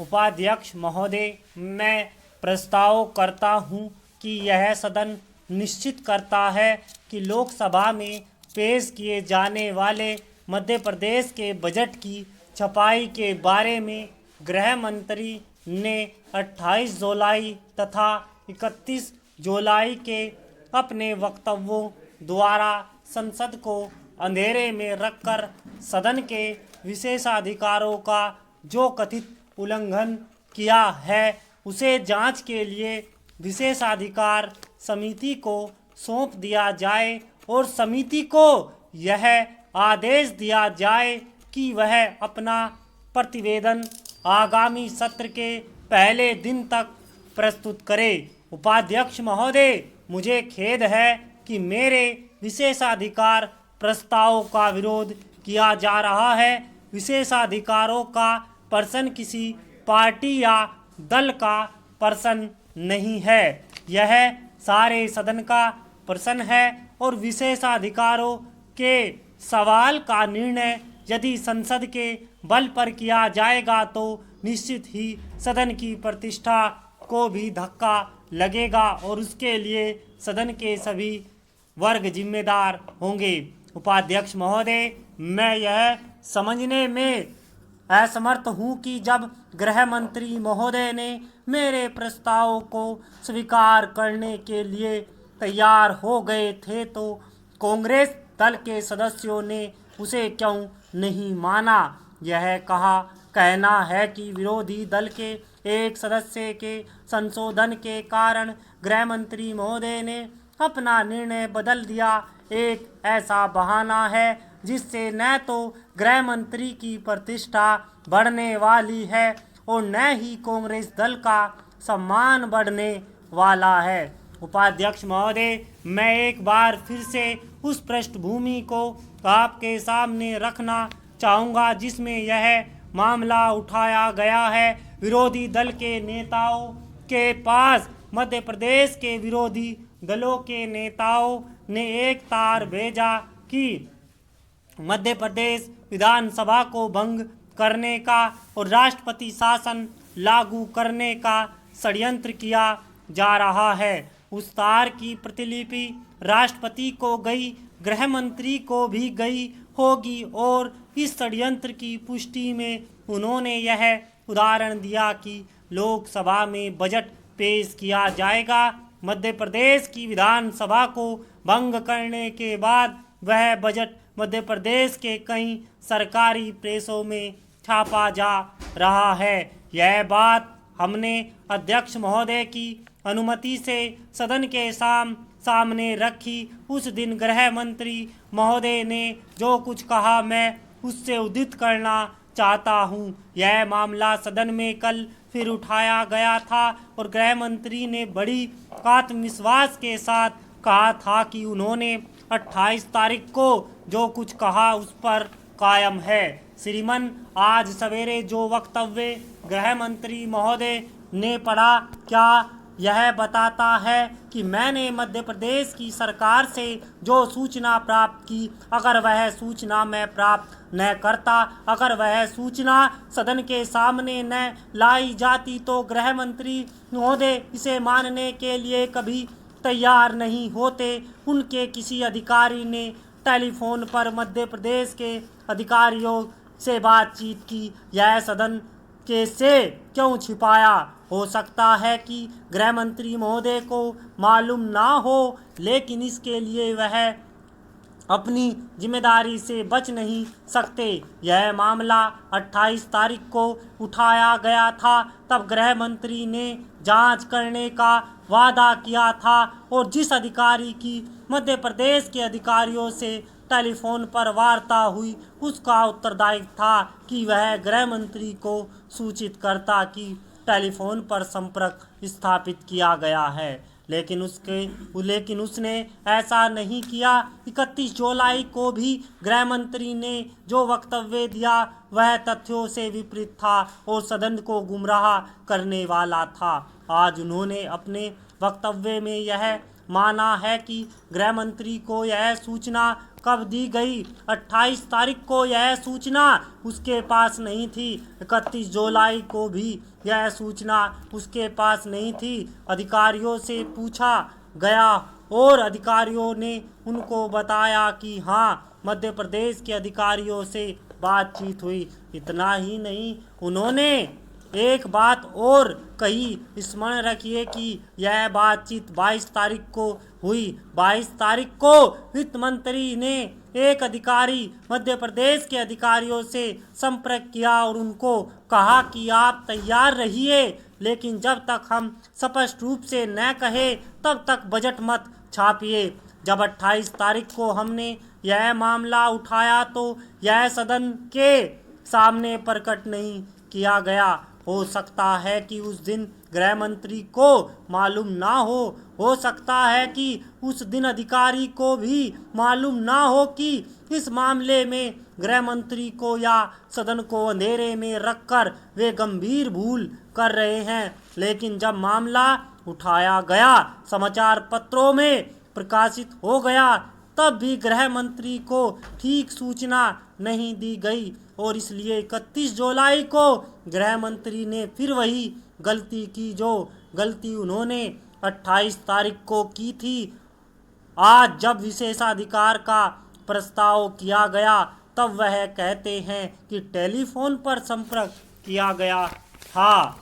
उपाध्यक्ष महोदय, मैं प्रस्ताव करता हूं कि यह सदन निश्चित करता है कि लोकसभा में पेश किए जाने वाले मध्य प्रदेश के बजट की छपाई के बारे में गृह मंत्री ने 28 जुलाई तथा 31 जुलाई के अपने वक्तव्यों द्वारा संसद को अंधेरे में रखकर सदन के विशेषाधिकारों का जो कथित उल्लंघन किया है उसे जांच के लिए विशेषाधिकार समिति को सौंप दिया जाए और समिति को यह आदेश दिया जाए कि वह अपना प्रतिवेदन आगामी सत्र के पहले दिन तक प्रस्तुत करे। उपाध्यक्ष महोदय, मुझे खेद है कि मेरे विशेषाधिकार प्रस्ताव का विरोध किया जा रहा है। विशेषाधिकारों का पर्सन किसी पार्टी या दल का पर्सन नहीं है, यह सारे सदन का पर्सन है और विशेषाधिकारों के सवाल का निर्णय यदि संसद के बल पर किया जाएगा तो निश्चित ही सदन की प्रतिष्ठा को भी धक्का लगेगा और उसके लिए सदन के सभी वर्ग जिम्मेदार होंगे। उपाध्यक्ष महोदय, मैं यह समझने में असमर्थ हूं कि जब गृह मंत्री महोदय ने मेरे प्रस्ताव को स्वीकार करने के लिए तैयार हो गए थे तो कांग्रेस दल के सदस्यों ने उसे क्यों नहीं माना। यह कहना है कि विरोधी दल के एक सदस्य के संशोधन के कारण गृह मंत्री महोदय ने अपना निर्णय बदल दिया, एक ऐसा बहाना है जिससे न तो गृह मंत्री की प्रतिष्ठा बढ़ने वाली है और न ही कांग्रेस दल का सम्मान बढ़ने वाला है। उपाध्यक्ष महोदय, मैं एक बार फिर से उस पृष्ठभूमि को आपके सामने रखना चाहूँगा जिसमें यह मामला उठाया गया है। विरोधी दल के नेताओं के पास मध्य प्रदेश के विरोधी दलों के नेताओं ने एक तार भेजा कि मध्य प्रदेश विधानसभा को भंग करने का और राष्ट्रपति शासन लागू करने का षड्यंत्र किया जा रहा है। उस तार की प्रतिलिपि राष्ट्रपति को गई, गृह मंत्री को भी गई होगी और इस षड्यंत्र की पुष्टि में उन्होंने यह उदाहरण दिया कि लोकसभा में बजट पेश किया जाएगा। मध्य प्रदेश की विधानसभा को भंग करने के बाद वह बजट मध्य प्रदेश के कई सरकारी प्रेसों में छापा जा रहा है। यह बात हमने अध्यक्ष महोदय की अनुमति से सदन के सामने रखी। उस दिन गृह मंत्री महोदय ने जो कुछ कहा मैं उससे उद्धृत करना चाहता हूं। यह मामला सदन में कल फिर उठाया गया था और गृह मंत्री ने बड़ी आत्मविश्वास के साथ कहा था कि उन्होंने 28 तारीख को जो कुछ कहा उस पर कायम है। श्रीमान, आज सवेरे जो वक्तव्य गृह मंत्री महोदय ने पढ़ा, क्या यह बताता है कि मैंने मध्य प्रदेश की सरकार से जो सूचना प्राप्त की, अगर वह सूचना मैं प्राप्त न करता, अगर वह सूचना सदन के सामने न लाई जाती तो गृह मंत्री महोदय इसे मानने के लिए कभी तैयार नहीं होते। उनके किसी अधिकारी ने टेलीफोन पर मध्य प्रदेश के अधिकारियों से बातचीत की, यह सदन के से क्यों छिपाया। हो सकता है कि गृह मंत्री महोदय को मालूम ना हो, लेकिन इसके लिए वह अपनी जिम्मेदारी से बच नहीं सकते। यह मामला 28 तारीख को उठाया गया था, तब गृह मंत्री ने जांच करने का वादा किया था और जिस अधिकारी की मध्य प्रदेश के अधिकारियों से टेलीफोन पर वार्ता हुई उसका उत्तरदायित्व था कि वह गृह मंत्री को सूचित करता कि टेलीफोन पर संपर्क स्थापित किया गया है, लेकिन उसने ऐसा नहीं किया। 31 जुलाई को भी गृह मंत्री ने जो वक्तव्य दिया वह तथ्यों से विपरीत था और सदन को गुमराह करने वाला था। आज उन्होंने अपने वक्तव्य में यह माना है कि गृह मंत्री को यह सूचना कब दी गई? 28 तारीख को यह सूचना उसके पास नहीं थी। 31 जुलाई को भी यह सूचना उसके पास नहीं थी। अधिकारियों से पूछा गया और अधिकारियों ने उनको बताया कि हाँ, मध्य प्रदेश के अधिकारियों से बातचीत हुई। इतना ही नहीं, उन्होंने एक बात और कही, स्मरण रखिए कि यह बातचीत 22 तारीख को हुई। 22 तारीख को वित्त मंत्री ने एक अधिकारी मध्य प्रदेश के अधिकारियों से संपर्क किया और उनको कहा कि आप तैयार रहिए, लेकिन जब तक हम स्पष्ट रूप से न कहें तब तक बजट मत छापिए। जब 28 तारीख को हमने यह मामला उठाया तो यह सदन के सामने प्रकट नहीं किया गया। हो सकता है कि उस दिन गृह मंत्री को मालूम ना हो सकता है कि उस दिन अधिकारी को भी मालूम ना हो कि इस मामले में गृह मंत्री को या सदन को अंधेरे में रखकर वे गंभीर भूल कर रहे हैं। लेकिन जब मामला उठाया गया, समाचार पत्रों में प्रकाशित हो गया, तब भी गृह मंत्री को ठीक सूचना नहीं दी गई और इसलिए 31 जुलाई को गृह मंत्री ने फिर वही गलती की जो गलती उन्होंने 28 तारीख को की थी। आज जब विशेषाधिकार का प्रस्ताव किया गया तब वह कहते हैं कि टेलीफोन पर संपर्क किया गया था।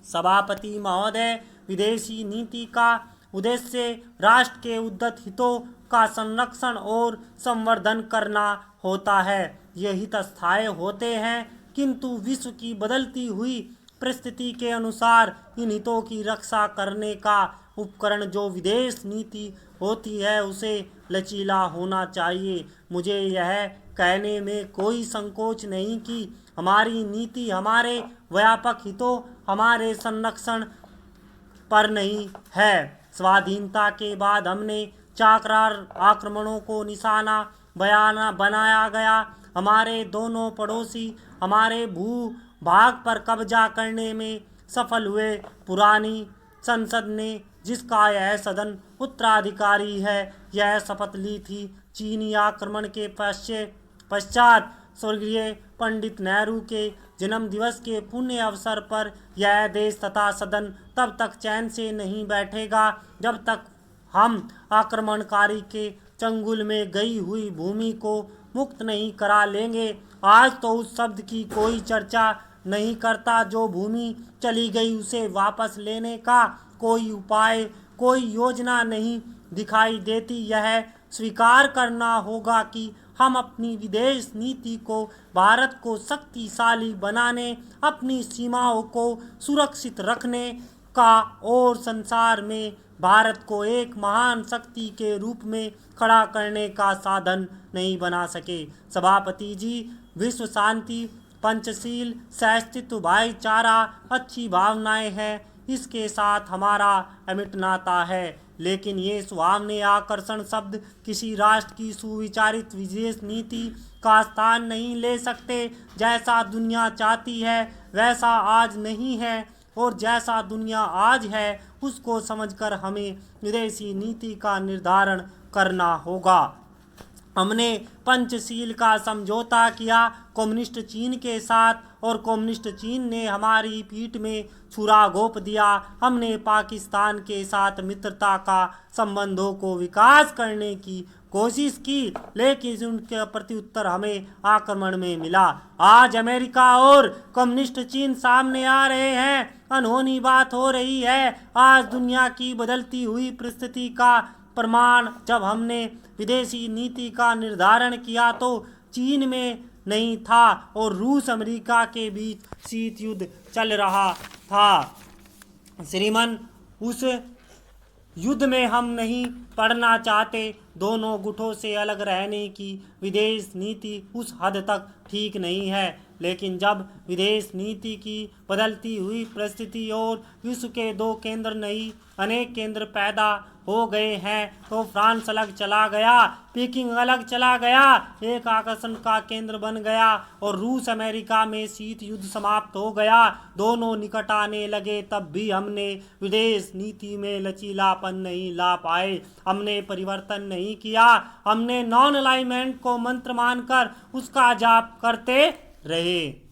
सभापति महोदय, विदेशी नीति का उद्देश्य राष्ट्र के उद्धत हितों का संरक्षण और संवर्धन करना होता है। ये हित स्थायी होते हैं, किंतु विश्व की बदलती हुई परिस्थिति के अनुसार इन हितों की रक्षा करने का उपकरण जो विदेश नीति होती है उसे लचीला होना चाहिए। मुझे यह कहने में कोई संकोच नहीं कि हमारी नीति हमारे व्यापक हितों, हमारे संरक्षण पर नहीं है। स्वाधीनता के बाद हमने चाकरार आक्रमणों को निशाना बनाया गया। हमारे दोनों पड़ोसी हमारे भूभाग पर कब्जा करने में सफल हुए। पुरानी संसद ने, जिसका यह सदन उत्तराधिकारी है, यह शपथ ली थी। चीनी आक्रमण के पश्चात स्वर्गीय पंडित नेहरू के जन्म दिवस के पुण्य अवसर पर यह देश तथा सदन तब तक चैन से नहीं बैठेगा जब तक हम आक्रमणकारी के चंगुल में गई हुई भूमि को मुक्त नहीं करा लेंगे। आज तो उस शब्द की कोई चर्चा नहीं करता। जो भूमि चली गई उसे वापस लेने का कोई उपाय, कोई योजना नहीं दिखाई देती। यह स्वीकार करना होगा कि हम अपनी विदेश नीति को भारत को शक्तिशाली बनाने, अपनी सीमाओं को सुरक्षित रखने का और संसार में भारत को एक महान शक्ति के रूप में खड़ा करने का साधन नहीं बना सके। सभापति जी, विश्व शांति, पंचशील, सहअस्तित्व, भाईचारा अच्छी भावनाएं हैं, इसके साथ हमारा अमिट नाता है, लेकिन ये सुहावने आकर्षण शब्द किसी राष्ट्र की सुविचारित विदेश नीति का स्थान नहीं ले सकते। जैसा दुनिया चाहती है वैसा आज नहीं है और जैसा दुनिया आज है उसको समझकर हमें विदेशी नीति का निर्धारण करना होगा। हमने पंचशील का समझौता किया कम्युनिस्ट चीन के साथ और कम्युनिस्ट चीन ने हमारी पीठ में छुरा घोंप दिया। हमने पाकिस्तान के साथ मित्रता का संबंधों को विकास करने की कोशिश की, लेकिन उनके प्रत्युत्तर हमें आक्रमण में मिला। आज अमेरिका और कम्युनिस्ट चीन सामने आ रहे हैं, अनहोनी बात हो रही है। आज दुनिया की बदलती हुई परिस्थिति का प्रमाण जब हमने विदेशी नीति का निर्धारण किया तो चीन में नहीं था और रूस अमेरिका के बीच शीत युद्ध चल रहा था। श्रीमान, उस युद्ध में हम नहीं पड़ना चाहते। दोनों गुटों से अलग रहने की विदेश नीति उस हद तक ठीक नहीं है, लेकिन जब विदेश नीति की बदलती हुई परिस्थिति और विश्व के दो केंद्र नहीं अनेक केंद्र पैदा हो गए हैं तो फ्रांस अलग चला गया, पीकिंग अलग चला गया, एक आकर्षण का केंद्र बन गया और रूस अमेरिका में शीत युद्ध समाप्त हो गया। दोनों निकट आने लगे, तब भी हमने विदेश नीति में लचीलापन नहीं ला पाए, हमने परिवर्तन नहीं किया, हमने नॉन अलाइनमेंट को मंत्र मानकर उसका जाप करते रहे।